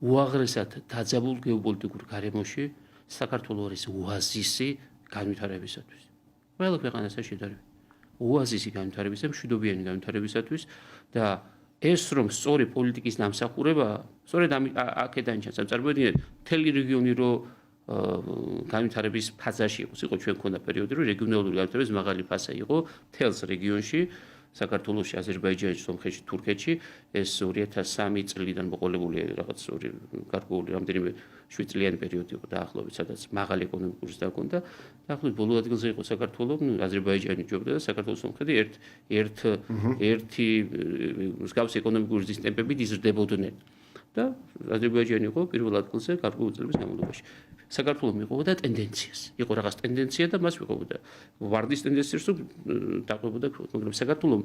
უაღრესად დაძაბულ გეოპოლიტიკურ გარემოში საქართველოს არის ოაზისი განვითარებისათვის. ყველა ქვეყანასთან შედარებით. ოაზისი განვითარებისათვის, მშვიდობიანი განვითარებისათვის და ეს რომ სწორი პოლიტიკის დამსახურება, სწორედ აქედან ჩანს, წარმოიდგინეთ, მთელი რეგიონი რო განვითარების ფაზაში იყო ჩვენ მქონდა პერიოდი, რომ რეგიონალური განვითარების მაღალი ფაზა იყო მთელს რეგიონში, საქართველოში, აზერბაიჯანში, სომხეთში, თურქეთში, ეს 2003 წლიდან მოყოლებული რაღაც გარკვეული რამდენიმე 7 წლიანი პერიოდი იყო დაახლოებით, სადაც მაღალი ეკონომიკური ზრდა ჰქონდა. დაახლოებით ბოლო ადგილზე იყო საქართველო, აზერბაიჯანი ჯობდა და საქართველოს სომხეთი ერთი მსგავსი ეკონომიკური ზრდის ტემპებით იზრდებოდნენ. და აზერბაიჯანი იყო პირველ ადგილზე გარკვეული წლების განმავლობაში. საქართველოს მიყვებოდა ტენდენციას. იყო რაღაც ტენდენცია და მას მიყვებოდა. ვარდის ტენდენციას რომ დაყვებოდა, მაგრამ საქართველოს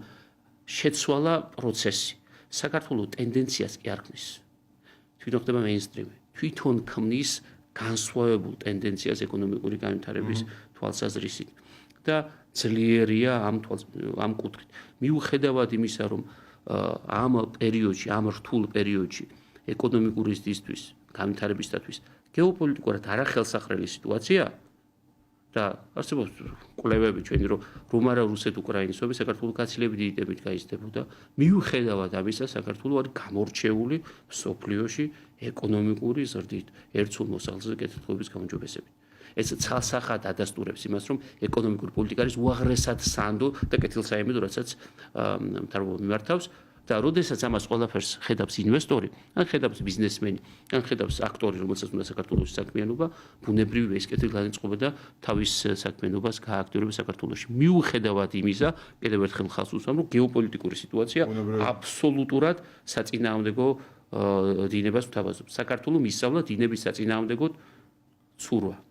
შეცვალა პროცესი. საქართველოს ტენდენციას კი არ ქმნის. თვითონ ხდება მეინსტრიმი. თვითონ ქმნის განსხვავებულ ტენდენციას ეკონომიკური განვითარების თვალსაზრისით. და ძლიერია ამ კუთხით. მიუხედავად იმისა, რომ ამ პერიოდში, ამ რთულ პერიოდში ეკონომიკური ზრდისთვის, განვითარებისათვის გეოპოლიტიკურად არახელსაყრელი სიტუაცია და არსებობს კვლევები ჩვენი რომ არა რუსეთ-უკრაინის ომი საქართველოს გაცილებით დიდი ტემპით გაიზრდებოდა. მიუხედავად ამისა, საქართველოს არის გამორჩეული მსოფლიოში ეკონომიკური ზრდით, ერთსულ მოსახლეზე კეთილდღეობის გაუმჯობესებით. ეს ცალსახად ადასტურებს იმას, რომ ეკონომიკური პოლიტიკა არის უაღრესად სანდო და კეთილსაიმედო, რასაც მთავრობა მიმართავს. და როდესაც ამას ყველაფერს ხედავს ინვესტორი, ან ხედავს ბიზნესმენი, ან ხედავს აქტორი, რომელსაც უნდა საქართველოს საქმიანობა, ბუნებრივია ის კეთილი განწყობა და თავის საქმიანობას გააქტიურება საქართველოში. მიუხედავად იმისა, კიდევ ერთხელ ხალხს უსვამ, რომ გეოპოლიტიკური სიტუაცია აბსოლუტურად საწინააღმდეგო დინებას გვთავაზობს. საქართველოს მისწავლა დინების საწინააღმდეგოდ ცურვა.